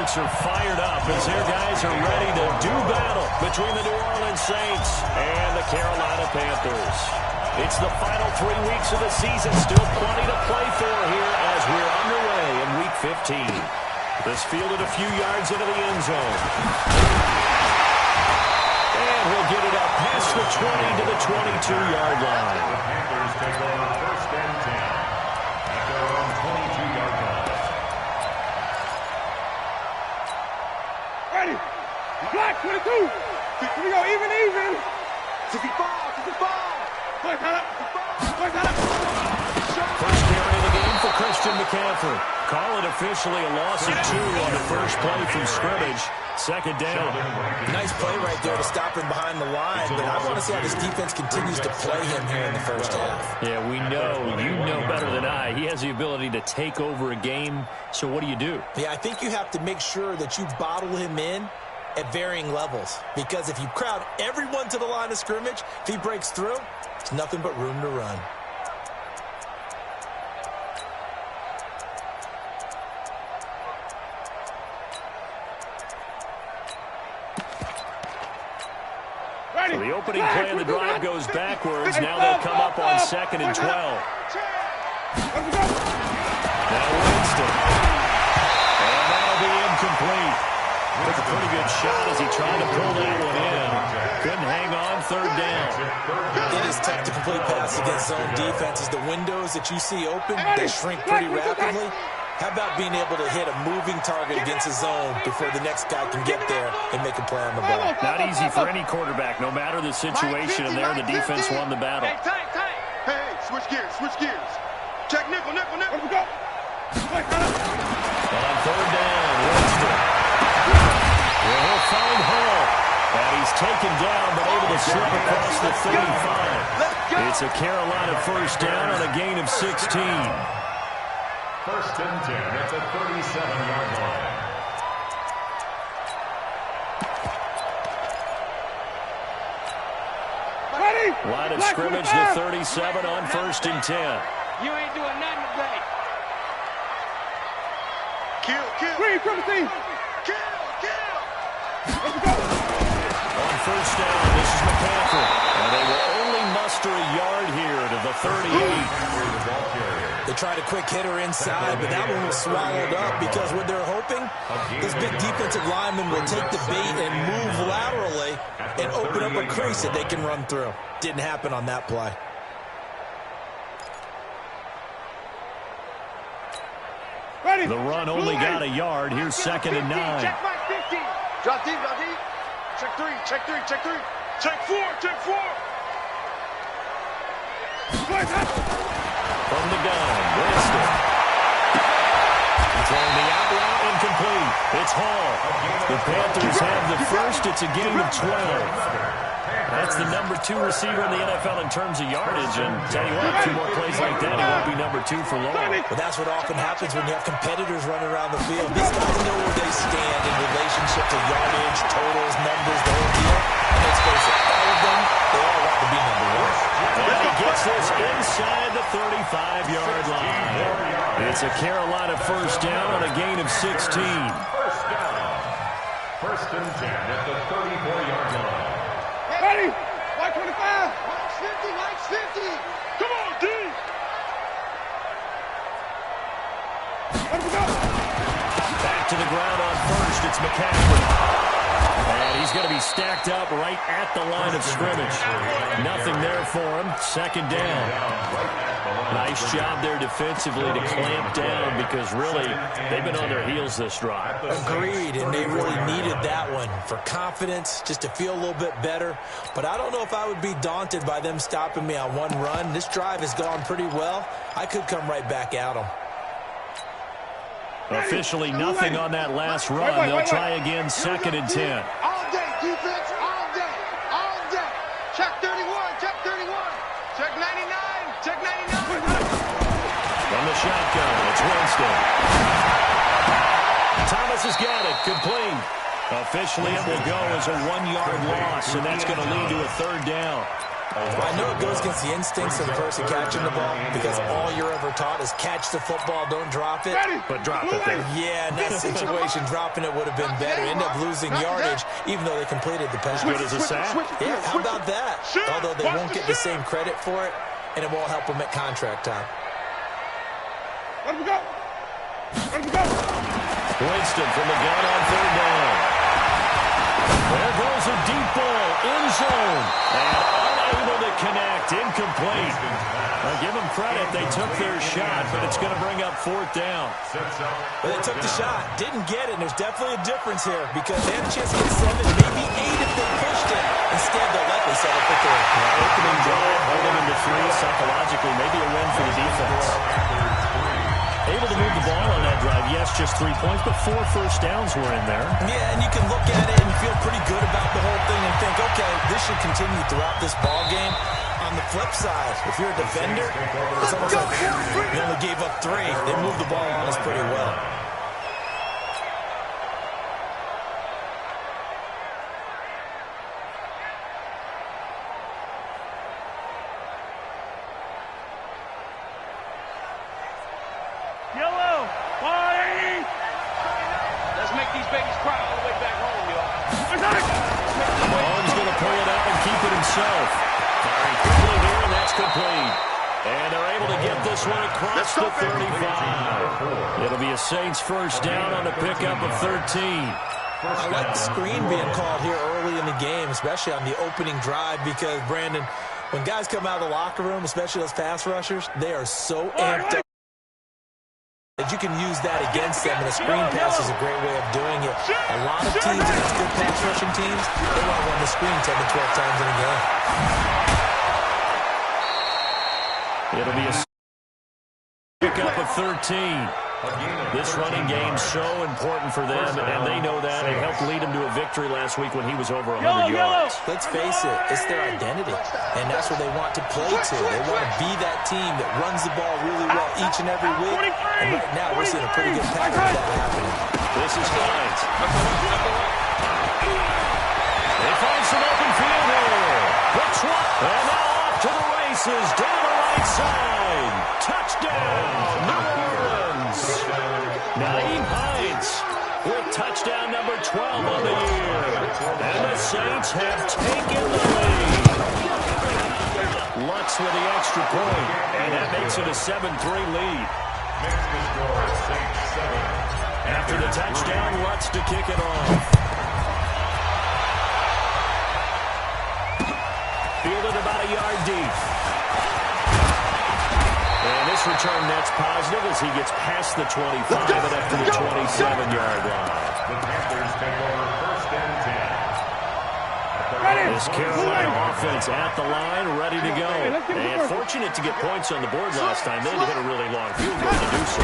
folks are fired up as their guys are ready to do battle between the New Orleans Saints and the Carolina Panthers. It's the final 3 weeks of the season. Still plenty to play for here as we're underway in Week 15. This fielded a few yards into the end zone. And he'll get it up past the 20 to the 22-yard line. The Panthers take over first and 10 at their own 22-yard line. Ready. Black 22. Here we go. Even. 65. First carry of the game for Christian McCaffrey. Call it officially a loss of 2 on the first play from scrimmage. Second down. Nice play right there to stop him behind the line, but I want to see how this defense continues to play him here in the first half. Yeah, we know. You know better than I. He has the ability to take over a game, so what do you do? Yeah, I think you have to make sure that you bottle him in at varying levels, because if you crowd everyone to the line of scrimmage, if he breaks through, it's nothing but room to run. So the opening play of the drive goes backwards. Now they'll come up on 2nd and 12. Now Winston. And that'll be incomplete. Took a pretty good shot as he tried to pull that one in. Couldn't hang on, 3rd down. It is tough to complete passes against zone defenses. The windows that you see open, they shrink pretty rapidly. How about being able to hit a moving target against a zone before the next guy can get there and make a play on the ball? Not easy for any quarterback, no matter the situation, and there the defense won the battle. Hey, switch gears. Check nickel. Let me go. On 3rd down, Winston. Well, he'll find Hall. And he's taken down, but able to slip across the 35. It's a Carolina first down on a gain of 16. First and 10 at the 37-yard line. Ready. Line of scrimmage to 37 on 1st and 10. You ain't doing nothing today. Kill. Green from the team. Kill. Let's go. On 1st down, this is McCaffrey. And they will only muster a yard here to the 38. They tried a quick hitter inside, but that one was swallowed up because what they're hoping, this big defensive lineman will take the bait and move laterally and open up a crease that they can run through. Didn't happen on that play. Ready. The run only got a yard. Here's 2nd and 9. Check my 50. Drop deep. Check 3. Check 4. From the gun, Winston. Throwing the out route, incomplete. It's Hall. The Panthers have the first. It's a gain of 12. That's the number 2 receiver in the NFL in terms of yardage. And tell you what, 2 more plays like that, he won't be number 2 for long. But that's what often happens when you have competitors running around the field. These guys know where they stand in relationship to yardage, totals, numbers, the whole deal. And let's face it, all of them, they all want to be number 1. And he gets this inside the 35-yard line. It's a Carolina first down on a gain of 16. First down. First and 10 at the 34-yard line. Ready. White 25. White's 50. Come on, D. Let me go. Back to the ground on 1st. It's McCaffrey. And he's going to be stacked up right at the line of scrimmage. Nothing there for him. 2nd down. Nice job there defensively to clamp down because really they've been on their heels this drive. Agreed, and they really needed that one for confidence, just to feel a little bit better. But I don't know if I would be daunted by them stopping me on one run. This drive has gone pretty well. I could come right back at them. Officially nothing on that last run. They'll try again 2nd and 10. All day, defense, all day. Check 31. Check 99. From the shotgun, it's Winston. Thomas has got it, complete. Officially, it will go as a 1-yard loss, and that's going to lead to a 3rd down. I know it goes against the instincts of the person catching the ball because all you're ever taught is catch the football, don't drop it. But drop it there. Yeah, in that situation, dropping it would have been better. End up losing yardage even though they completed the pass. As good as a sack. Yeah, how about that? Although they won't get the same credit for it, and it won't help them at contract time. Let him go. Let him go. Winston from the gun on third down. There goes a deep ball, end zone, and unable to connect, incomplete. I'll give them credit, they took their shot, but it's going to bring up fourth down. Well, they took the shot, didn't get it, and there's definitely a difference here because they had a chance to get 7, maybe 8 if they pushed it. Instead, they'll likely settle for 3. Opening drive, holding them to 3 psychologically, maybe a win for the defense. Able to move the ball on that drive. Yes, just 3 points, but 4 first downs were in there. Yeah, and you can look at it and feel pretty good about the whole thing and think, okay, this should continue throughout this ball game. On the flip side, if you're a defender, it's almost like they only gave up 3. They moved the ball on us pretty well. Yellow, 180. Let's make these babies cry all the way back home, y'all. Mahomes going to pull it out and keep it himself. Firing quickly here, and that's complete. And they're able to get this one across the 35. It'll be a Saints first down on the pickup of 13. I like the screen being called here early in the game, especially on the opening drive, because, Brandon, when guys come out of the locker room, especially those pass rushers, they are so amped up that you can use that against them, and a screen pass is a great way of doing it. A lot of teams against good pass rushing teams, they want to run the screen 10 to 12 times in a game. It'll be a pickup of 13. This running game's so important for them, and they know that. It helped lead them to a victory last week when he was over 100 yards. Let's face it, it's their identity, and that's where they want to play to. They want to be that team that runs the ball really well each and every week, and right now we're seeing a pretty good pattern of that happening. This is Hines. They find some open field here. Brooks one, and now off to the races down the right side. Touchdown, New Orleans. Naeem Hines with touchdown number 12 on the year. And the Saints have taken the lead. Lutz with the extra point, and that makes it a 7-3 lead. After the touchdown, Lutz to kick it off. Fielded about a yard deep. And this return net's positive as he gets past the 25 and up to the 27-yard line. The Panthers take over first and 10. This Carolina offense at the line, ready to go. And fortunate to get points on the board last time. They hit a really long field goal to do so.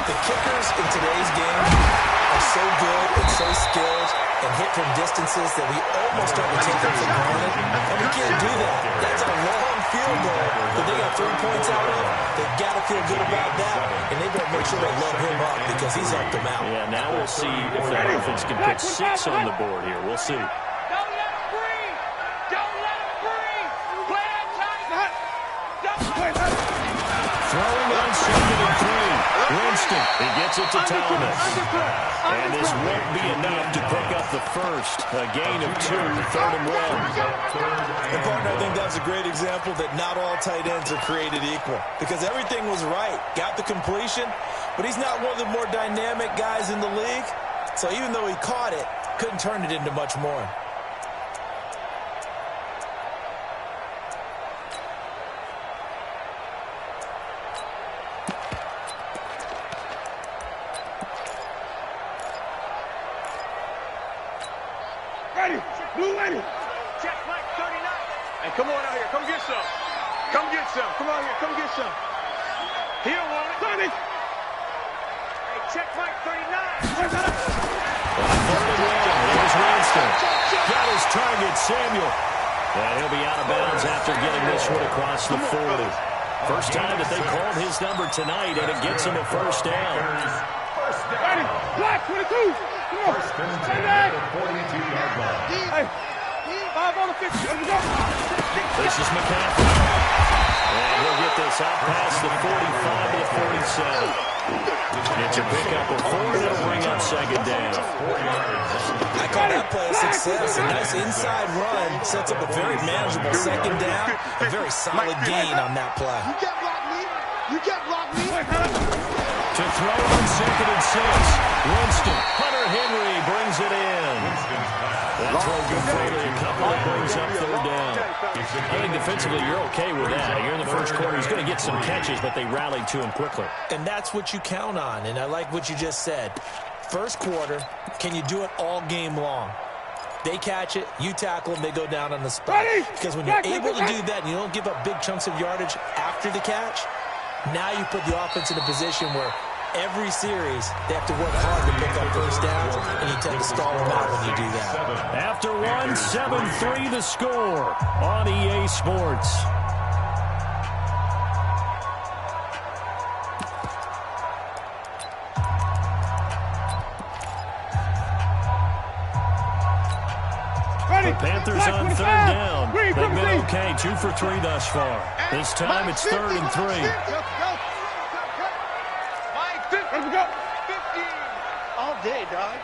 The kickers in today's game are so good and so skilled and hit from distances that we almost start to take them for granted. And we can't do that. That's a long field goal that they got 3 points out of. They've got to feel good about that, and they better make sure they load him up because he's helped them out. Yeah, now we'll see if the offense can put 6 on the board here. We'll see. Don't let him breathe. Don't let him breathe. Play that tight. Don't let him Throwing on 2nd and 3. Winston, he gets it to Thomas. And this won't be enough to pick up the first. A gain of 2, 3rd and 1. And partner, I think that's a great example that not all tight ends are created equal because everything was right. Got the completion, but he's not one of the more dynamic guys in the league. So even though he caught it, couldn't turn it into much more. Blue ready. check Mike 39. Hey, come on out here. Come get some. Come get some. Come out here. Come get some. He don't want it. 30. Hey, check Mike 39. Third and 1. Here's Winston. Got his target, Samuel. And he'll be out of bounds after getting this one across the 40. First time that they called his number tonight, and it gets him a first down. Ready. Black 22. Come on. First and 10 at the 42-yard line. Hey. 5 on the 50. Let's go. This is McCaffrey. And he'll get this out past the 45 to the 47. It's a pickup of 4, and it'll bring up second down. I call that play a success. A nice inside run sets up a very manageable second down. A very solid gain on that play. You can't block me. You can't block me. To throw on 2nd and 6. Winston. Hunter Henry brings it in. That throw good for a couple that brings up 3rd down. I think defensively you're okay with that. Here in the first quarter, he's going to get some catches, but they rallied to him quickly. And that's what you count on, and I like what you just said. First quarter, can you do it all game long? They catch it, you tackle them, they go down on the spot. Because when you're able to do that and you don't give up big chunks of yardage after the catch, now you put the offense in a position where every series they have to work hard to pick up first downs, and you tend to stall them out when you do that. After 1, 7-3 the score on EA Sports. The Panthers on 3rd down. They've been okay, 2 for 3 thus far. This time it's 3rd and 3. Let's go. 15. All day, dog.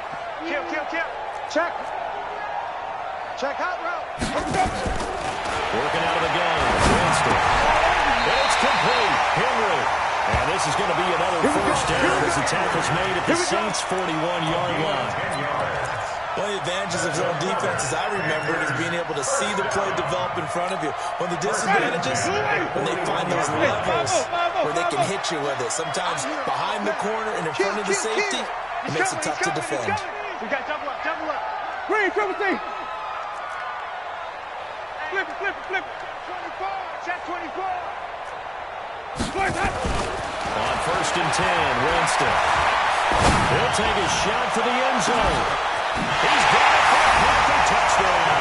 Kill. Check. Check out route. Let's go. Working out of the gun. Winston. And it's complete. Henry. And this is going to be another first down as the tackle's made at the Saints' 41-yard line. One of the advantages of zone defense, as I remember it, is being able to see the play develop in front of you. One of the disadvantages, when they find those levels where they can hit you with it. Sometimes behind the corner and in front of the safety, it makes it tough to defend. We got double up. Green, triple T. Flip it. 24. Check 24. On 1st and 10, Winston. He'll take a shot for the end zone. He's got it for a Panther touchdown.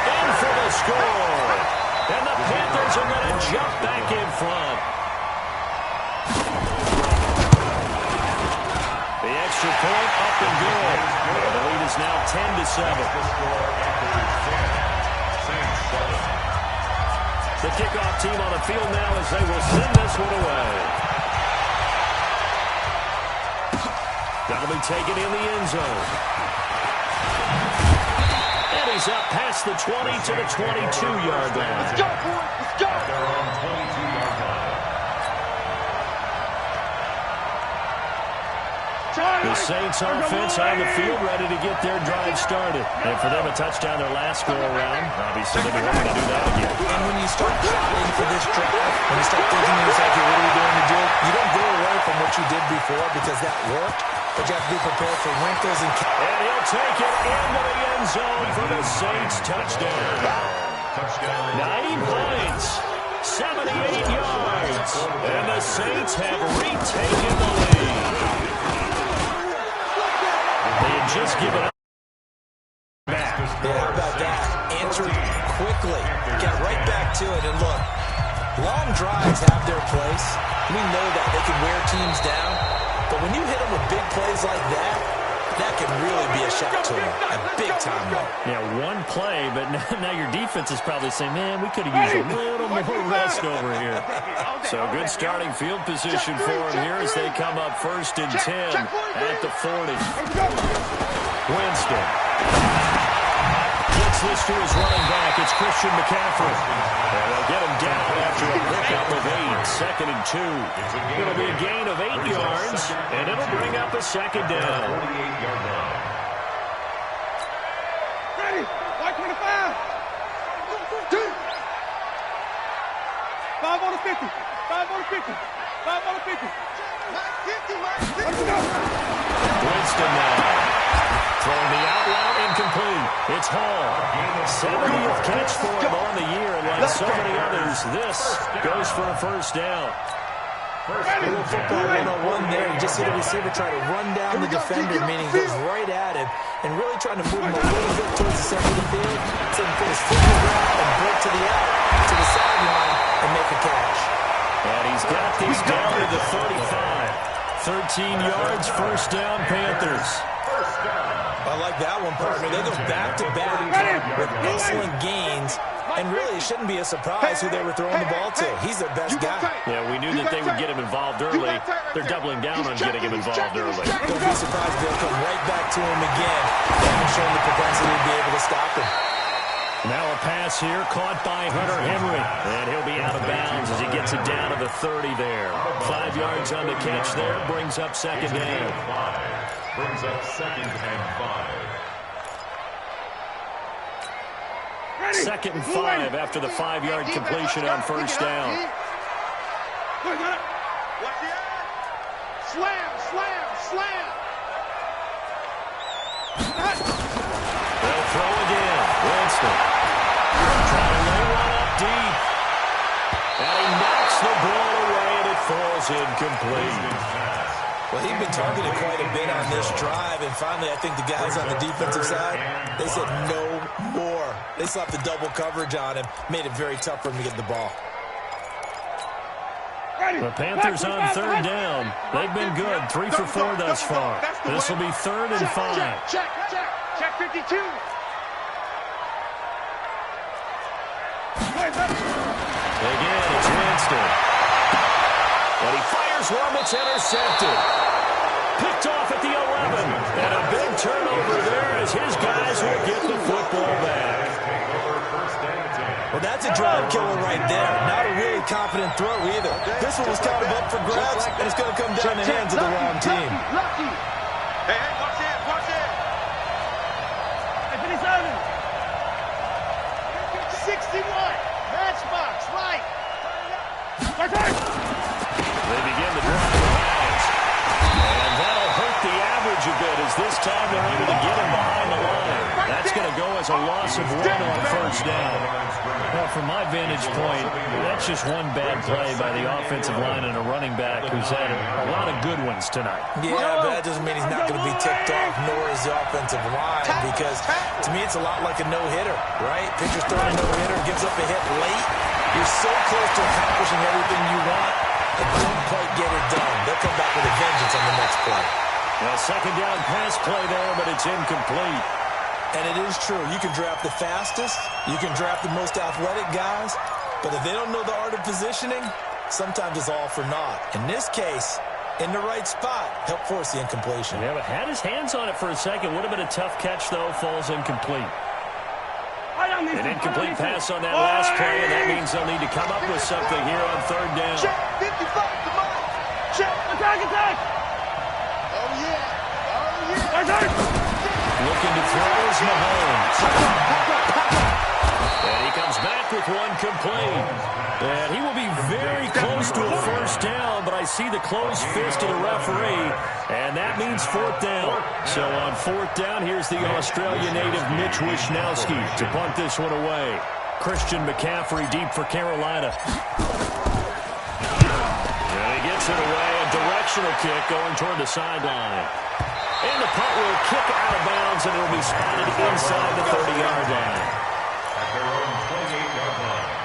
In for the score. And the Panthers are going to jump back in front. The extra point up and good. The lead is now 10-7. The kickoff team on the field now as they will send this one away. That'll be taken in the end zone. And he's up past the 20 to the 22-yard line. Let's go, boys. Let's go. They're on 22-yard line. The Saints offense on the field ready to get their drive started. And for them, a touchdown their last go-around. Obviously, they'll be looking to do that again. And when you start plotting for this drive, when you start thinking to yourself, what are we going to do? You don't go away from what you did before because that worked, but you have to be prepared for wrinkles and... And he'll take it into the end zone for the Saints touchdown. Naeem Hines, 78 yards. And the Saints have retaken the lead. They had just given up. Yeah, how about that? Answered quickly. Got right back to it. And look, long drives have their place. We know that. They can wear teams down. But when you hit them with big plays like that, that can really be a shot to them. A big-time one. Yeah, one play, but now your defense is probably saying, man, we could have used a little more rest over here. So good starting field position for them here as they come up 1st and 10 at the 40. Winston gets this to his running back. It's Christian McCaffrey. And they'll get him down after a pickup of 8. 2nd and 2. It'll be a gain of 8 yards, and it'll bring up a second down. 48-yard line. Ready. White 25. 5 on the 50. 5 on the 50. 5 on the 50. Let's go. Winston now. Throwing the out route incomplete. It's Hall. 70th catch for him on the year. And like so many others, this goes for a first down. A little football 101 there. You just see the receiver try to run down the defender, meaning goes right at him, and really trying to move him a little bit towards the center of the field. So he can put his foot in the ground and break to the out, to the sideline, and make a catch. And he's got these down to the 35. 13 yards, first down, Panthers. I like that one, partner. They go back-to-back with excellent gains. And really, it shouldn't be a surprise who they were throwing the ball to. He's their best guy. Yeah, we knew that they would get him involved early. They're doubling down on getting him involved early. Don't be surprised if they'll come right back to him again. They haven't shown the propensity to be able to stop him. Now a pass here caught by Hunter Henry. And he'll be out of bounds as he gets it down to the 30 there. 5 yards on the catch there. Brings up second down. Brings up 2nd and 5. 2nd and 5 after the 5-yard completion on first down. Slam, slam, slam. They'll throw again. Winston trying to lay one up deep. And he knocks the ball away, and it falls incomplete. Well, he'd been targeted quite a bit on this drive, and finally I think the guys on the defensive side, they said no more. They slapped the double coverage on him, made it very tough for him to get the ball. The Panthers on 3rd down. They've been good, 3 for 4 thus far. This will be 3rd and 5. Check 52. Again, it's Winston. And he fires one that's intercepted. Picked off at the 11. And a big turnover there as his guys will get the football back. Well, that's a drive killer right there. Not a really confident throw either. This one was kind of up for grabs, and it's going to come down the hands of the wrong team. Lucky. Hey, watch it, watch it. Hey, 57. 61. Matchbox, right. They begin the drive with hands. And that'll hurt the average a bit as this time they're able to get him behind the line. That's going to go as a loss of 1 on first down. Well, from my vantage point, that's just one bad play by the offensive line and a running back who's had a lot of good ones tonight. Yeah, but that doesn't mean he's not going to be ticked off, nor is the offensive line, because to me it's a lot like a no-hitter, right? Pitcher's throwing a no-hitter, gives up a hit late. You're so close to accomplishing everything you want, and don't quite get it done. They'll come back with a vengeance on the next play. Well, second down pass play there, but it's incomplete. And it is true. You can draft the fastest. You can draft the most athletic guys. But if they don't know the art of positioning, sometimes it's all for naught. In this case, in the right spot, help force the incompletion. Yeah, but had his hands on it for a second. Would have been a tough catch, though. Falls incomplete. An incomplete pass on that last play, and that means they'll need to come up with something here on 3rd down. Check 55, come on. Check. Attack, attack. Oh, yeah. Oh, yeah. Looking to throw is Mahomes. And he comes back with one complete. And he will be very close to a first down, but I see the closed fist of the referee, and that means 4th down. So on 4th down, here's the Australia native Mitch Wishnowsky to punt this one away. Christian McCaffrey deep for Carolina. And he gets it away, a directional kick going toward the sideline. And the punt will kick out of bounds, and it'll be spotted inside the 30-yard line. At their own 28-yard line.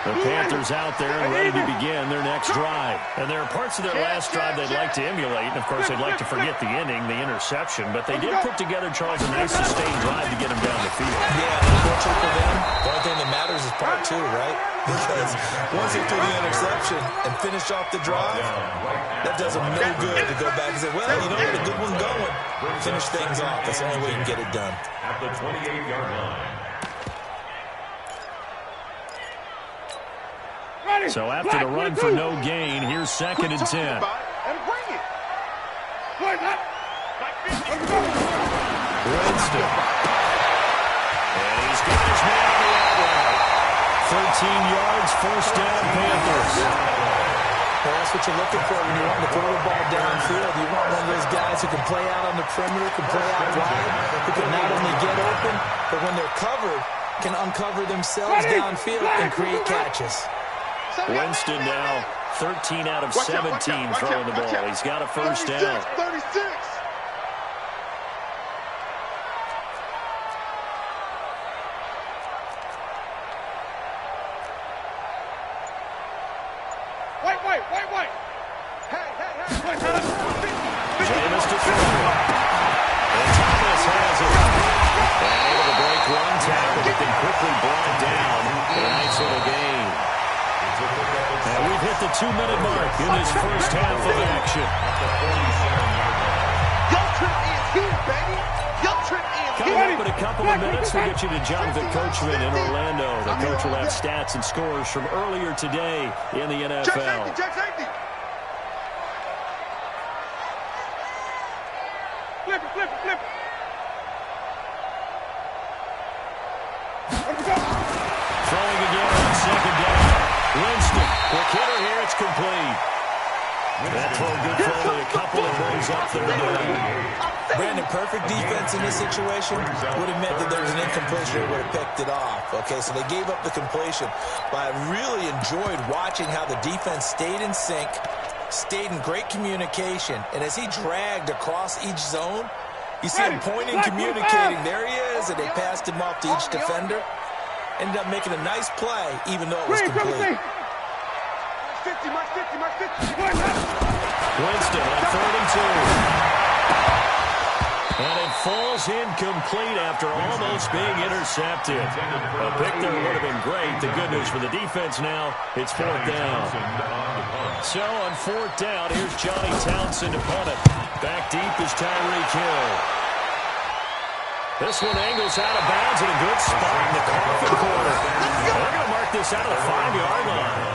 The Panthers out there and ready to begin their next drive. And there are parts of their last drive they'd like to emulate. And, of course, they'd like to forget the inning, the interception. But they did put together, Charles, a nice sustained drive to get them down the field. Yeah, unfortunately for them, the only thing that matters is part 2, right? Because once they threw the interception and finish off the drive, that does them no good to go back and say, well, you know, the good one going. Finish things off. That's the only way you can get it done. At the 28-yard line. So after the run for no gain, here's 2nd and 10. And bring it. Winston. And he's got his man on the outright. 13 yards, first down, Panthers. Well, that's what you're looking for when you want to throw the ball downfield. You want one of those guys who can play out on the perimeter, can play out wide, who can not only get open, but when they're covered, can uncover themselves downfield and create catches. Winston now 13 out of 17 throwing the ball. He's got a first down. 36. Wait. Hey. Jameis to throw. And Thomas has it. And able to break one tackle 2-minute mark in this first half of action. Your trip is here, baby. Your trip is Coming here. up in a couple of minutes, we'll get you to Jonathan Coachman in Orlando. The coach will have stats and scores from earlier today in the NFL. Check safety, check safety. Flip it, flip it, flip it. Throwing again on second down. Winston, quick hitter here, it's complete. That throw good for only a couple that brings up third down. Brandon, perfect defense in this situation would have meant that there was an incompletion that would have picked it off. Okay, so they gave up the completion. But I really enjoyed watching how the defense stayed in sync, stayed in great communication, and as he dragged across each zone, you see him pointing, communicating. There he is, and they passed him off to each defender. Ended up making a nice play, even though it was complete. Winston on 3rd and 2. And it falls incomplete after almost being intercepted. A pick there would have been great. The good news for the defense now, it's 4th down. So on 4th down, here's Johnny Townsend to punt it. Back deep is Tyreek Hill. This one angles out of bounds in a good spot in the coffin corner. They're going to mark this out of the 5-yard line.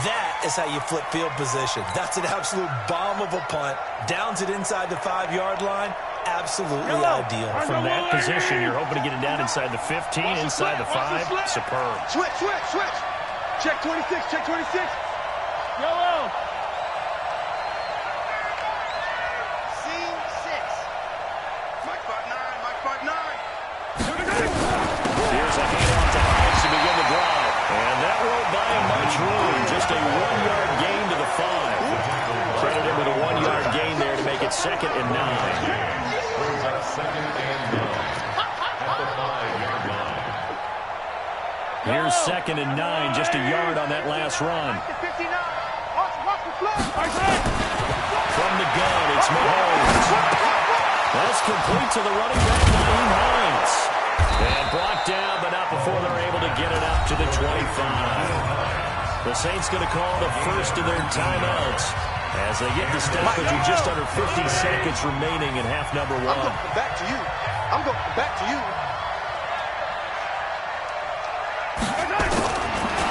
That is how you flip field position. That's an absolute bomb of a punt. Downs it inside the 5-yard line. Absolutely ideal. From that position, you're hoping to get it down inside the 15, inside the 5. Superb. Switch, switch, switch. Check 26, check 26. Yellow. Scene 6. Mike 5-9, Mike 5-9. Here's a handoff to Hines to begin the drive. And that won't buy him much room. Just a 1-yard gain to the 5. Credit him with a 1-yard gain there to make it 2nd and 9. Second and 9 at the 5-yard line. Here's 2nd and 9, just a yard on that last run. From the gun, it's Mahomes. That's complete to the running back, Nyheim Hines. And brought down, but not before they're able to get it up to the 25. The Saints going to call the first of their timeouts as they get the stoppage with just under 50 seconds remaining in half number 1. I'm going back to you. I'm going back to you.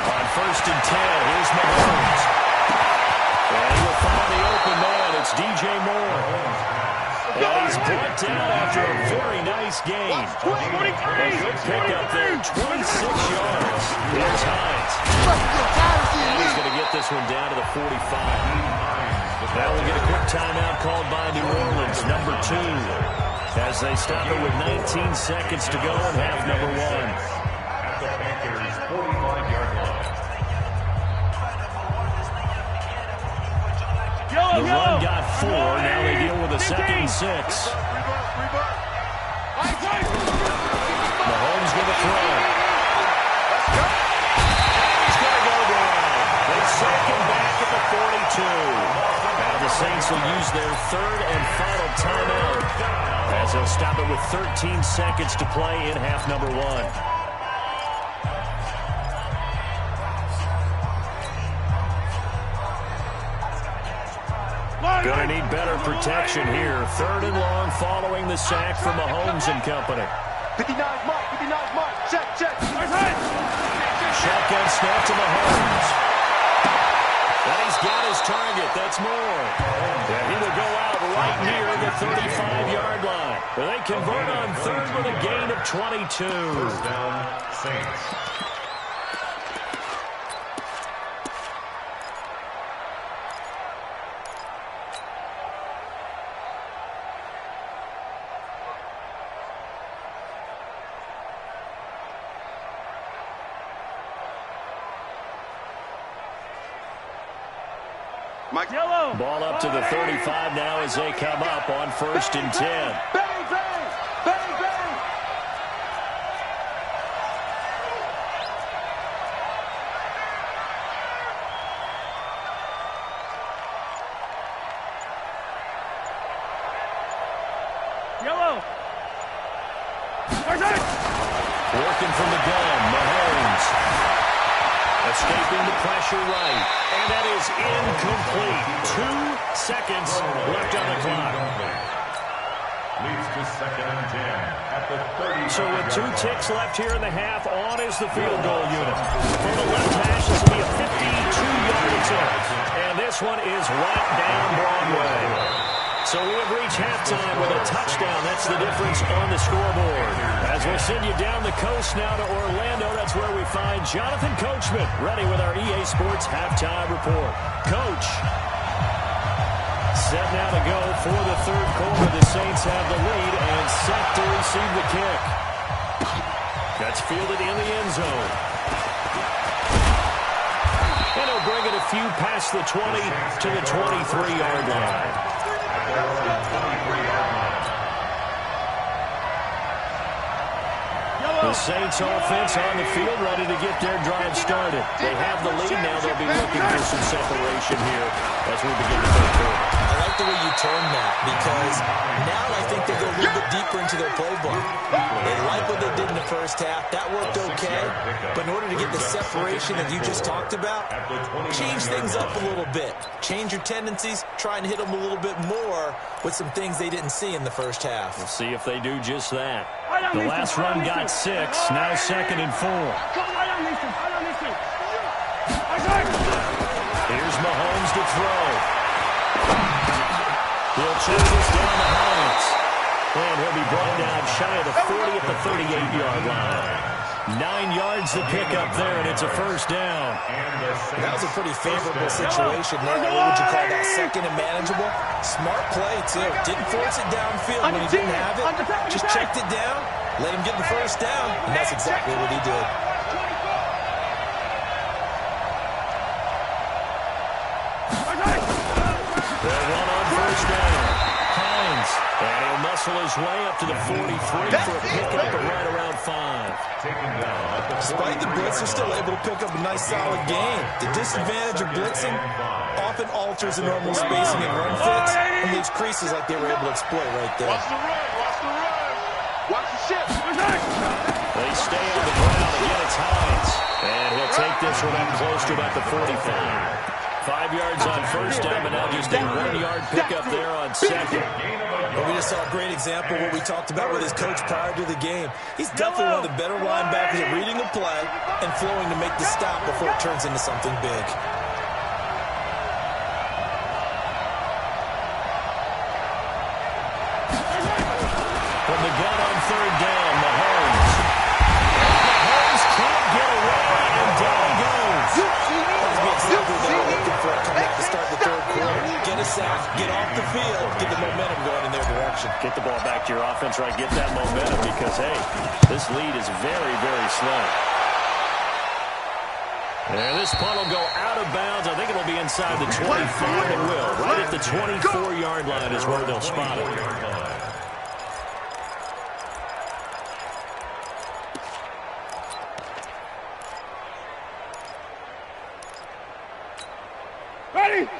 On 1st and 10, here's Mahomes. And he'll find the open man. It's DJ Moore. And he's brought down after a very nice gain. A good pickup there, 26 yards. Here's Hines. And he's going to get this one down to the 45. Now we'll get a quick timeout called by New Orleans, number 2, as they stop it with 19 seconds to go in half number 1. At the Panthers' 45-yard line. The run got 4. Now they deal with a 2nd and 6. Mahomes with a throw. He's going to go down. They sack him back at the 42. Now the Saints will use their 3rd and final timeout as they'll stop it with 13 seconds to play in half number 1. Going to need better protection here. 3rd and long following the sack from Mahomes and company. 59 mark, 59 mark. Check, check. Shotgun snap to Mahomes. And he's got his target. That's Moore. And he will go out right near the 35-yard line. They convert on 3rd with a gain of 22. First down, Saints. Mike. Yellow. Ball up to the 35 now as they come up on 1st and 10. Bang, bang, bang, bang. Yellow. Working from the gun, Mahomes. Escaping the pressure right. And that is incomplete. 2 seconds left on the clock. Leads to 2nd and 10 at the 30. So with 2 ticks left here in the half, on is the field goal unit. From the left hash, this will be a 52-yard attempt. And this one is right down Broadway. So we have reached halftime with a touchdown. That's the difference on the scoreboard. As we'll send you down the coast now to Orlando, that's where we find Jonathan Coachman ready with our EA Sports Halftime Report. Coach, set now to go for the third quarter. The Saints have the lead and set to receive the kick. That's fielded in the end zone. And he'll bring it a few past the 20 to the 23-yard line. The Saints offense on the field ready to get their drive started. They have the lead now. They'll be looking for some separation here as we begin the third quarter. I like the way you turn that because now I think they go a little bit deeper into their playbook. They like what they did in the first half. That worked okay. But in order to get the separation that you just talked about, change things up a little bit. Change your tendencies. Try and hit them a little bit more with some things they didn't see in the first half. We'll see if they do just that. The last run got 6. Now 2nd and 4. Here's Mahomes to throw. He'll check this down to Hines. And he'll be brought down shy of the 40 at the 38-yard line. 9 yards to pick up there, and it's a first down. That was a pretty favorable situation there. What would you call that? Second and manageable? Smart play, too. Didn't force it downfield when he didn't have it. Just checked it down, let him get the first down, and that's exactly what he did. They'll run on first down. Hines, and he'll muscle his way up to the 43 for a pickup at right around 5. Despite the blitz, they're still able to pick up a nice solid gain. The disadvantage of blitzing often alters the normal spacing and run fits and leaves creases like they were able to exploit right there. Watch the run, watch the run. Watch the shift. They stay on the ground. Again, it's Hines. And he'll take this one up close to about the 45. 5 yards on first down, but now just a 1-yard pickup there on second. Well, we just saw a great example of what we talked about with his coach prior to the game. He's definitely one of the better linebackers at reading a play and flowing to make the stop before it turns into something big. From the gun on third down, Mahomes. Mahomes can't get away, and down he goes. That's exactly what they were looking for coming out to start the third quarter. Get a sack, get off the field, get the momentum going in their direction. Get the ball back to your offense, right? Get that momentum because, hey, this lead is very, very slow. And this punt will go out of bounds. I think it'll be inside the 25. It will. Right at the 24-yard line is where they'll spot it.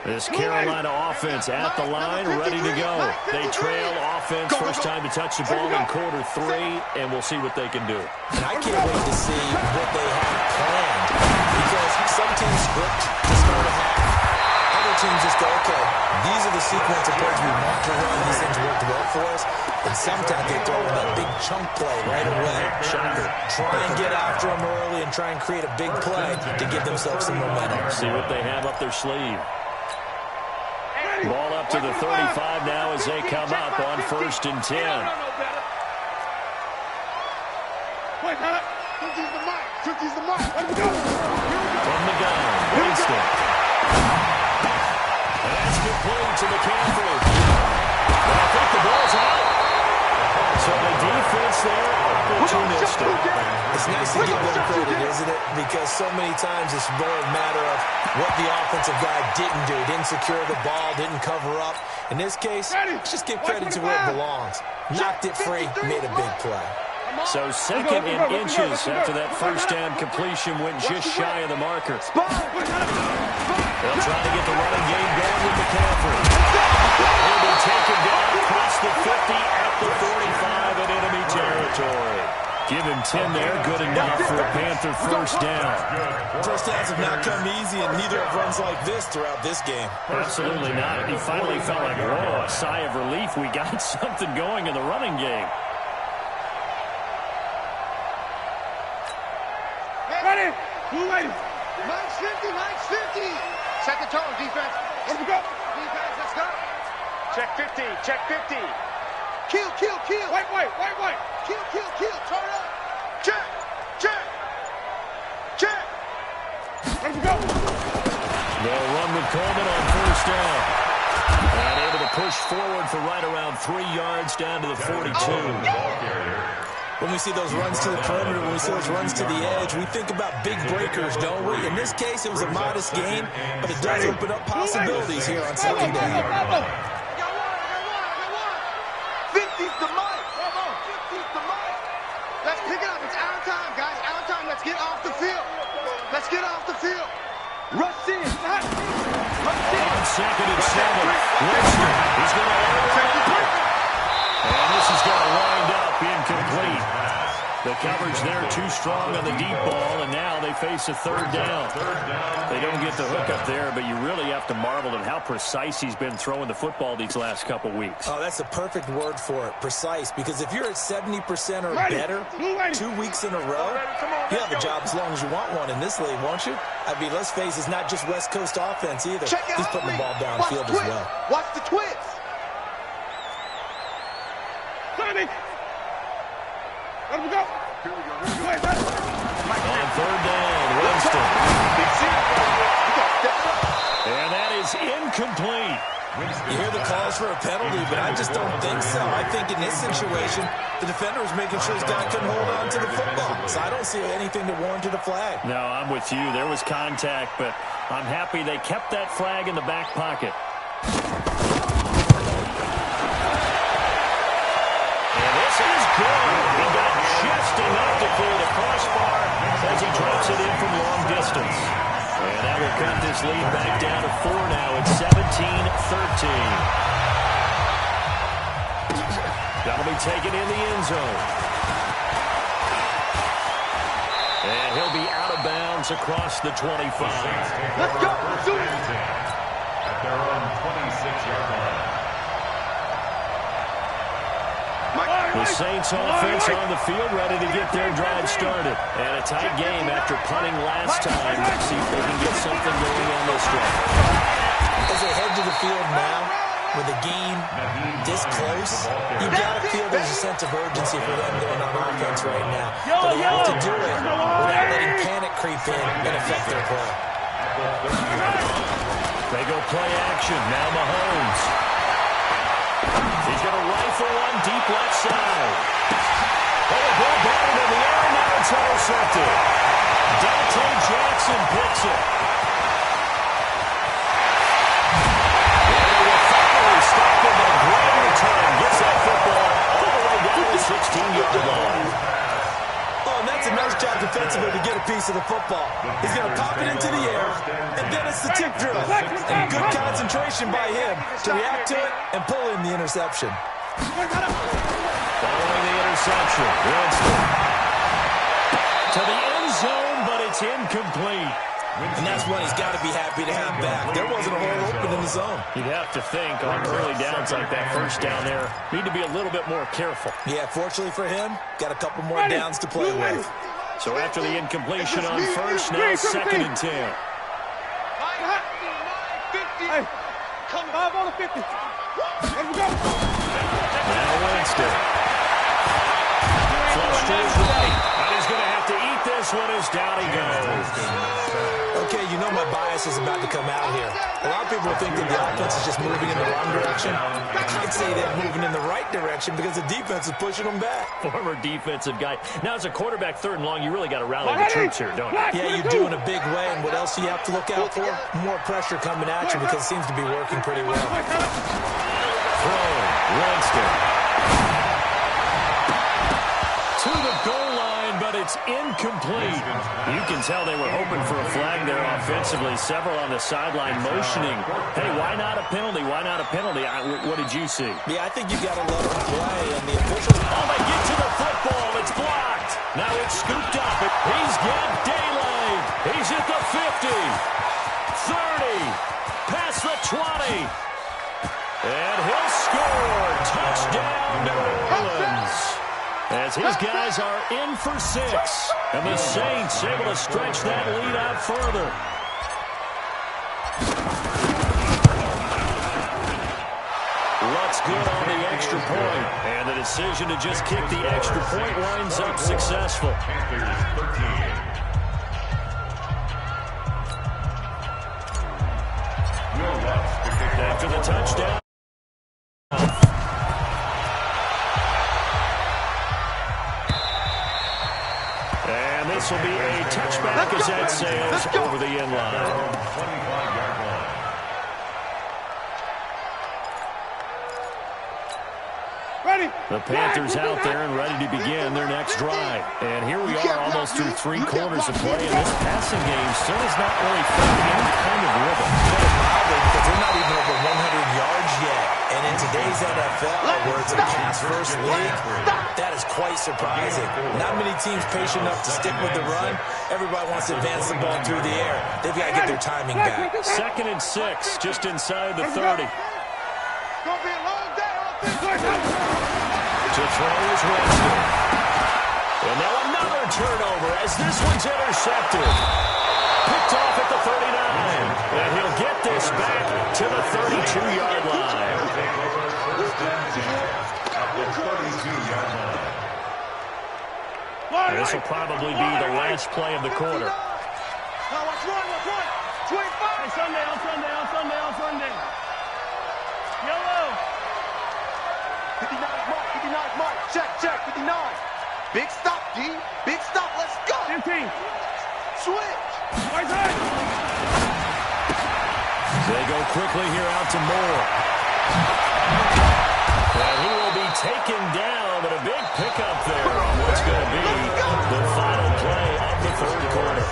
This Carolina offense at the line, ready to go. They trail offense, first time to touch the ball in quarter 3, and we'll see what they can do. And I can't wait to see what they have planned, because some teams script to start a half. Other teams just go, okay, these are the sequence of plays we want to run. These things worked well for us. And sometimes they throw in that big chunk play right away. Shocker. Try and get after them early and try and create a big play to give themselves some momentum. See what they have up their sleeve. Ball up to the 35 now as they come up on 1st and 10. Wait, Tootie's the mic. Tootie's the mic. Let him go. From the gun, Winston. And that's complete to McCaffrey. I think the ball's out. So the defense there, opportunistic. It's nice to give them credit, isn't it? Because so many times it's more a matter of what the offensive guy didn't do. Didn't secure the ball, didn't cover up. In this case, just give credit to where it belongs. Knocked it free, made a big play. So 2nd in inches after that first down completion went just shy of the marker. They'll try to get the running game going with McCaffrey. He'll be taken down across the 50 at the 45 in enemy territory. Give him 10 there. Good enough for a Panther first down. First downs have not come easy, and neither have runs like this throughout this game. Absolutely not. He finally felt like, whoa, a sigh of relief. We got something going in the running game. Ready? Blue lady. Line's 50, line's 50. Set the tone, defense. Let's go. Defense, let's go. Check 50. Check 50. Kill, kill, kill. Wait. Kill, kill, kill. Turn up. Check, check, check. Let's go. They'll run with Coleman on first down. And able to push forward for right around 3 yards down to the 42. When we see those runs to the perimeter, when we see those runs to the edge, we think about big breakers, don't we? In this case, it was a modest gain, but it does open up possibilities here on second down. I got one. 50's the mic. 50's the mic. Let's pick it up. It's our time, guys. Our time. Let's get off the field. Let's get off the field. Rush in. Rush in. On second and 7. Winston. He's going to and this is going to wind up incomplete. The coverage there too strong on the deep ball, and now they face a third down. They don't get the hook up there, but you really have to marvel at how precise he's been throwing the football these last couple weeks. Oh, that's a perfect word for it, precise, because if you're at 70% or better 2 weeks in a row, you have a job as long as you want one in this league, won't you? I mean, let's face it, it's not just West Coast offense either. He's putting the ball downfield as well. Watch the twist. Let him go. On third down, Winston. And that is incomplete. You hear the calls for a penalty, but I just don't think so. I think in this situation, the defender was making sure his guy couldn't hold on to the football. So I don't see anything that warranted a flag. No, I'm with you. There was contact, but I'm happy they kept that flag in the back pocket. Good. He got just enough to clear the crossbar as he drops it in from long distance. And that will cut this lead back down to 4 now. It's 17-13. That'll be taken in the end zone. And he'll be out of bounds across the 25. Let's go. At their own 26-yard line. The Saints offense on the field, ready to get their drive started. And a tight game after punting last time. Let's see if they can get something going on this drive. As they head to the field now, with the game this close, you've got to feel there's a sense of urgency for them going on offense right now. But they have to do it without letting panic creep in and affect their play. They go play action. Now Mahomes. He's going to rifle one deep left side. Oh, the ball batted in the air. Now it's intercepted. Dante Jackson picks it. And they will finally stop him. A great return. Gets that football all the way down to the 16-yard line. Oh, and that's a nice job defensively to get a piece of the football. He's going to pop it into the air, and then it's the tip drill. And good concentration by him to react to it and pull in the interception. Following the interception, Winston to the end zone, but it's incomplete. And that's what he's got to be happy to have back. There wasn't a hole open in the zone. You'd have to think on early downs like that first down there, need to be a little bit more careful. Yeah, fortunately for him, got a couple more downs to play with. So after the incompletion on first, now second and 10. 50. Hey, come on the 50. Let's go. Now Winston. Flush to his right. And he's going to have to eat this one as down he goes. Okay, you know my bias is about to come out here. A lot of people think that the offense is just moving in the wrong direction. I'd say they're moving in the right direction because the defense is pushing them back. Former defensive guy. Now, as a quarterback, third and long, you really got to rally the troops here, don't you? Yeah, you do in a big way, and what else do you have to look out for? More pressure coming at you because it seems to be working pretty well. Throw, Winston. To the goal line, but it's incomplete. You can tell they were hoping for a flag there offensively. Several on the sideline motioning. Hey, why not a penalty? Why not a penalty? What did you see? Yeah, I think you got to let them play, and the officials... Oh, they get to the football. It's blocked. as his guys are in for 6. And the Saints able to stretch that lead out further. Looks good on the extra point. And the decision to just kick the extra point winds up successful. After the touchdown. And this will be a touchback as that sails over the end line. The Panthers out there and ready to begin their next drive. And here we are almost through 3 quarters of play, and this passing game still is not really finding any kind of rhythm. Because they're not even over 100 yards yet. And in today's NFL, where it's a pass-first league, that is quite surprising. Not many teams patient enough to stick with the run. Everybody wants to advance the ball through the air. They've got to get their timing back. 2nd and 6, just inside the 30. Gonna be a long day on To throw is Winston. And now another turnover as this one's intercepted. Picked off at the 39. And he'll get this back to the 32-yard line. This will probably be the last play of the quarter. Now watch one. 25. Hey, Sunday. Yellow. 59 mark. Check. 59. Big stop, D. Big stop. Let's go. 15. Switch. Right side. They go quickly here out to Moore. And he will be taken down, but a big pickup there on what's going to be the final play of the 3rd quarter.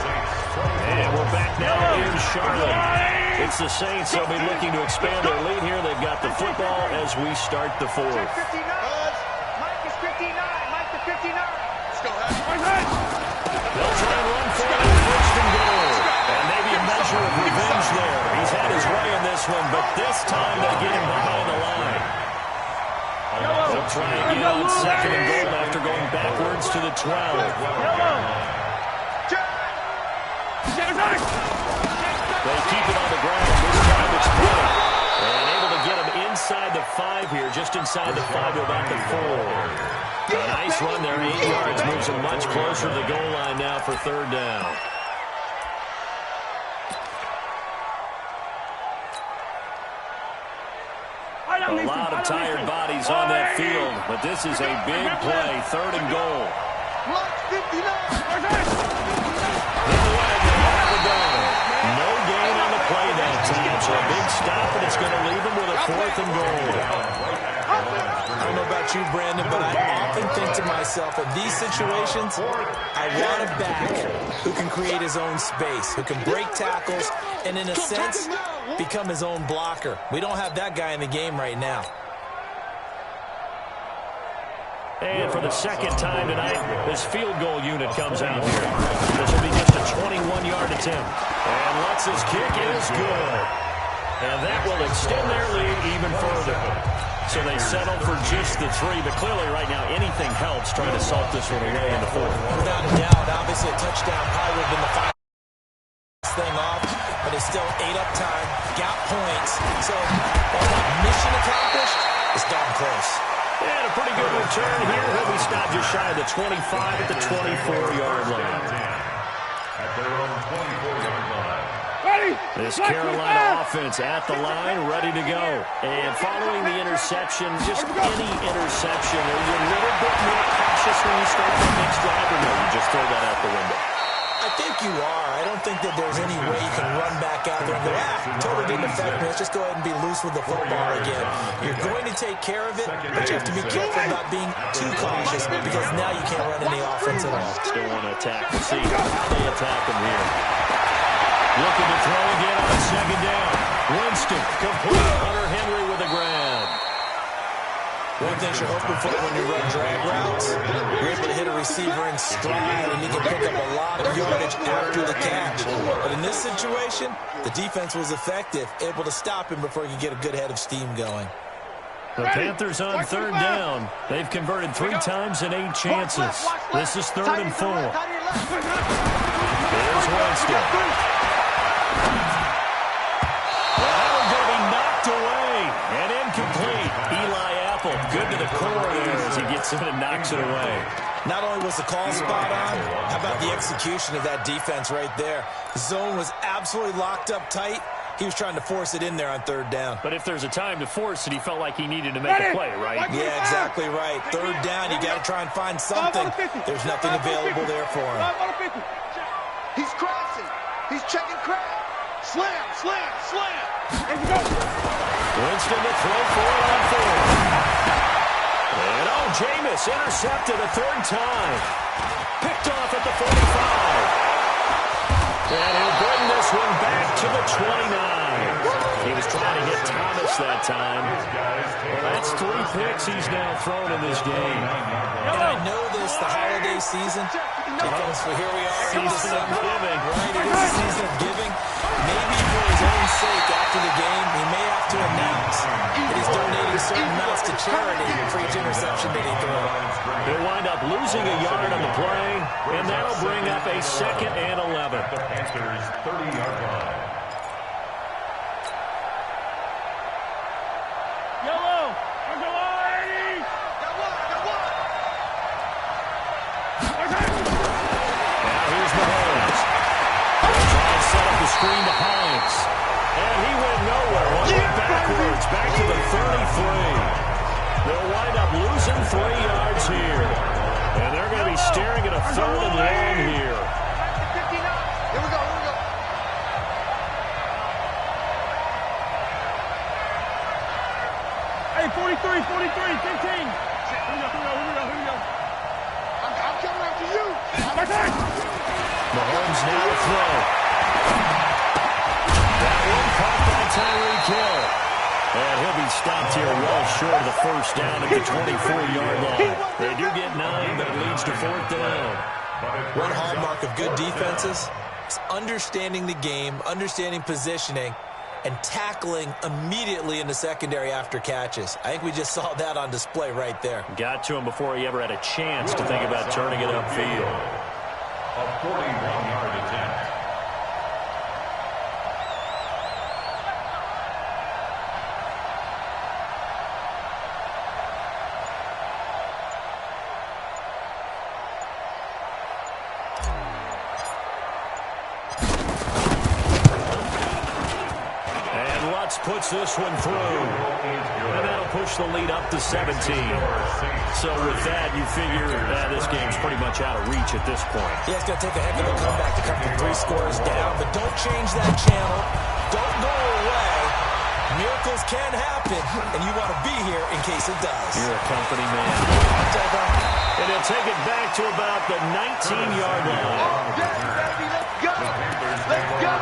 And we're back now in Charlotte. It's the Saints. They'll be looking to expand their lead here. They've got the football as we start the 4th. 59. Mike is 59. Mike the 59. Let's go. They'll try and run for it on 1st and goal. And maybe a measure of revenge there. He's had his way in this one, but this time they get him behind the line. They'll try again on 2nd and goal after going backwards to the 12. They keep it on the ground. This time it's good. And able to get him inside the 5 here, just inside the 5 to about the 4. A nice run there, 8 yards, moves him much closer to the goal line now for 3rd down. A lot of tired bodies on that field, but this is a big play, 3rd and goal. No gain on the play that time, so a big stop, and it's going to leave him with a 4th and goal. I don't know about you, Brandon, but I often think to myself, in these situations, I want a back who can create his own space, who can break tackles, and in a sense, become his own blocker. We don't have that guy in the game right now. And for the 2nd time tonight, this field goal unit comes out here. This will be just a 21-yard attempt. And Lutz's kick is good. And that will extend their lead even further. So they settle for just the 3, but clearly right now anything helps trying to salt this one away in the 4th. Without a doubt, obviously a touchdown probably would have been the final thing off, but it's still 8 up time, got points. So while not mission accomplished, it's darn close. And a pretty good return here. He'll be stopped just shy of the 25 at the 24-yard line. At their own 24-yard line. This Carolina offense at the line, ready to go. And following the interception, just any interception, are you a little bit more cautious when you start the next drive, or no, you just throw that out the window? I think you are. I don't think that there's any way you can run back out there and go, totally didn't affect me. Let's just go ahead and be loose with the football again. You're going to take care of it, but you have to be careful about being too cautious because now you can't run any offense at all. Still want to attack. We'll see how they attack him here. Looking to throw again on 2nd down. Winston, complete. Hunter Henry with a grab. One thing you're hoping for when you run drag routes, you're able to hit a receiver in stride, and you can pick up a lot of yardage after the catch. But in this situation, the defense was effective, able to stop him before he could get a good head of steam going. The Panthers on third down. They've converted 3 times in 8 chances. This is 3rd and 4. Here's Winston. That one's going to be knocked away and incomplete. Eli Apple, good to the core there as he gets in and knocks it away. Not only was the call spot on, how about the execution of that defense right there? The zone was absolutely locked up tight. He was trying to force it in there on 3rd down. But if there's a time to force it, he felt like he needed to make a play, right? Yeah, exactly right. 3rd down, you got to try and find something. There's nothing available there for him. He's crashing. He's checking crash. Slam, slam, slam. Winston to throw for it on 4. And Jameis intercepted a 3rd time. Picked off at the 45. And he'll bring this one back to the 29. He was trying to hit Thomas that time. Well, that's 3 picks he's now thrown in this game. And I know this, the holiday season, because here we are in Season of giving. Right, it is a season of giving. Maybe for his own sake after the game, he may have to announce that he's donating certain amounts to charity for each interception that he throws. He'll wind up losing a yard on the play, and that'll bring up a 2nd and 11. The Panthers' 30-yard line. Yellow. Got one. Now here's Mahomes. Trying to set up the screen to Hines. And he went nowhere. One went backwards, back to the 33. They'll wind up losing 3 yards here. And they're going to be staring at a 3rd and long here. Here we go. Hey, 43, 15. Here we go. I'm coming after you. Mahomes now to throw. That one caught by Tyreek Hill. And he'll be stopped here well short of the 1st down at the 24-yard line. They do get 9, but it leads to 4th down. One hallmark of good defenses is understanding the game, understanding positioning, and tackling immediately in the secondary after catches. I think we just saw that on display right there. Got to him before he ever had a chance to think about turning it upfield. A 41-yard attempt. Puts this one through. And that'll push the lead up to 17. So with that, you figure this game's pretty much out of reach at this point. Yeah, it's going to take a heck of a comeback to come from 3 scores down, but don't change that channel. Don't go away. Miracles can happen, and you want to be here in case it does. You're a company man. And he'll take it back to about the 19-yard line. Let's go. Let's go.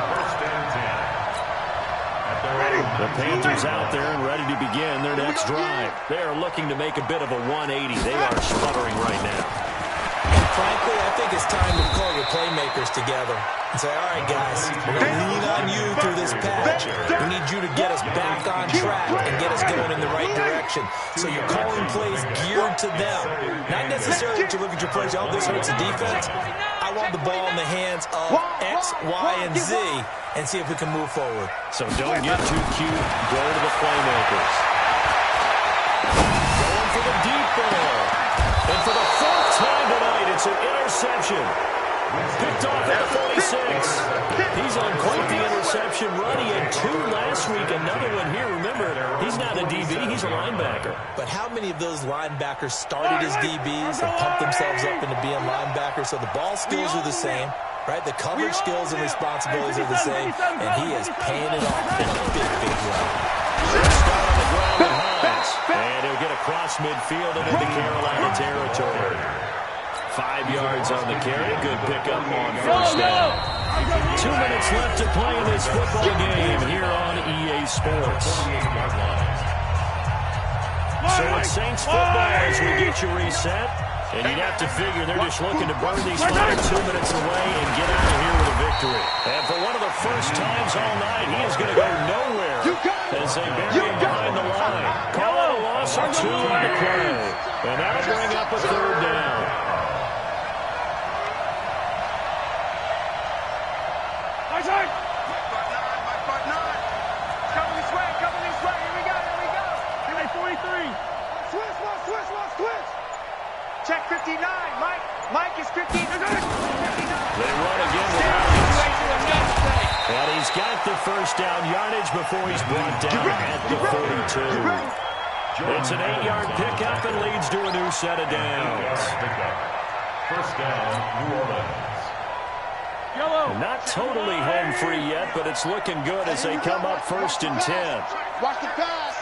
The Panthers out there and ready to begin their next drive. They are looking to make a bit of a 180. They are sputtering right now. And frankly, I think it's time to call your playmakers together and say, all right, guys, we're going to lean on you through this patch. We need you to get us back on track and get us going in the right direction. So you're calling plays geared to them. Not necessarily that you look at your plays, oh, this hurts the defense. I want the ball in the hands of X, Y, and Z and see if we can move forward. So don't get too cute. Go to the playmakers. Going for the deep ball. And for the 4th time tonight, it's an interception. Picked off at the 46. He's on quite the interception run. He had 2 last week, another one here. Remember, he's not a DB, he's a linebacker. But how many of those linebackers started as DBs and pumped themselves up into being linebackers? So the ball skills are the same, right? The coverage skills and responsibilities are the same, and he is paying it off in a big, big way. Start on the ground with Hines. And he'll get across midfield and into Carolina territory. 5 yards on the carry. Good pickup on 1st down. 2 minutes left to play in this football game here on EA Sports. So it's Saints football as we get you reset. And you'd have to figure they're just looking to burn these final 2 minutes away and get out of here with a victory. And for one of the first times all night, he is going to go nowhere as they bury him behind the line. Call it a loss 2 on the play. And that'll bring up a 3rd down. My front 9. Coming this way. Here we go. Give me 43. Switch. Check 59. Mike is 15. They run again and he's got the first down yardage before he's brought down at the 42. It's an 8-yard pickup and leads to a new set of downs. First down, New Orleans. Not totally home free yet, but it's looking good as they come up 1st and 10. Watch the pass.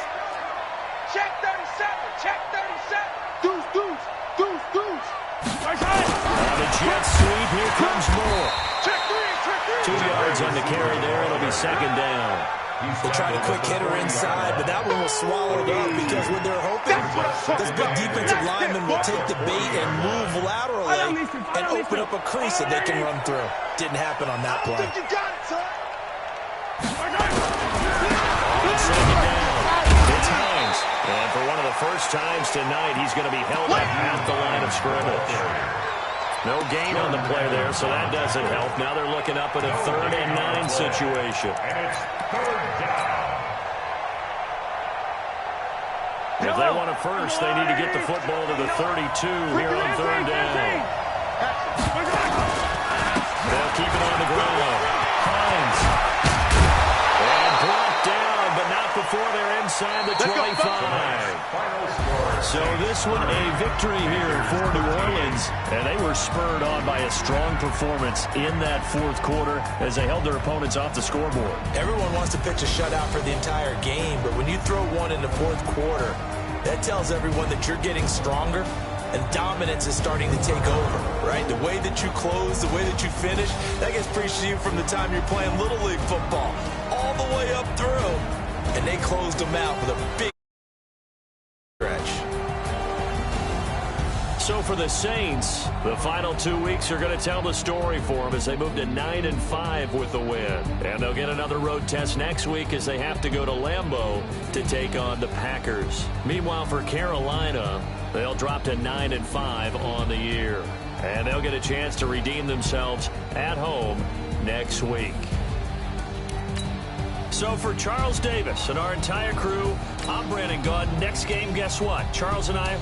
Check 37. Deuce. On the jet sweep, here comes Moore. Check 3. 2 yards on the carry there. It'll be 2nd down. They tried a quick hitter inside, but that one was swallowed up because what they're hoping, this big defensive lineman will take the bait and move laterally and open up a crease that they can run through. Didn't happen on that play. You got it, son. On 2nd down, it's Hines. And for one of the first times tonight, he's going to be held up at the line of scrimmage. No gain on the play there, so that doesn't help. Now they're looking up at a 3rd and 9 situation. And it's 3rd down. If they want a first, they need to get the football to the 32 here on 3rd down. They'll keep it on the ground. Hines. And brought down, but not before they're inside the 25. So this one a victory here for New Orleans, and they were spurred on by a strong performance in that 4th quarter as they held their opponents off the scoreboard. Everyone wants to pitch a shutout for the entire game, but when you throw one in the 4th quarter, that tells everyone that you're getting stronger and dominance is starting to take over, right? The way that you close, the way that you finish, that gets preached to you from the time you're playing Little League football all the way up through, and they closed them out with a big stretch. So for the Saints, the final 2 weeks are going to tell the story for them as they move to 9-5 with the win. And they'll get another road test next week as they have to go to Lambeau to take on the Packers. Meanwhile, for Carolina, they'll drop to 9-5 on the year. And they'll get a chance to redeem themselves at home next week. So for Charles Davis and our entire crew, I'm Brandon Gaudin. Next game, guess what? Charles and I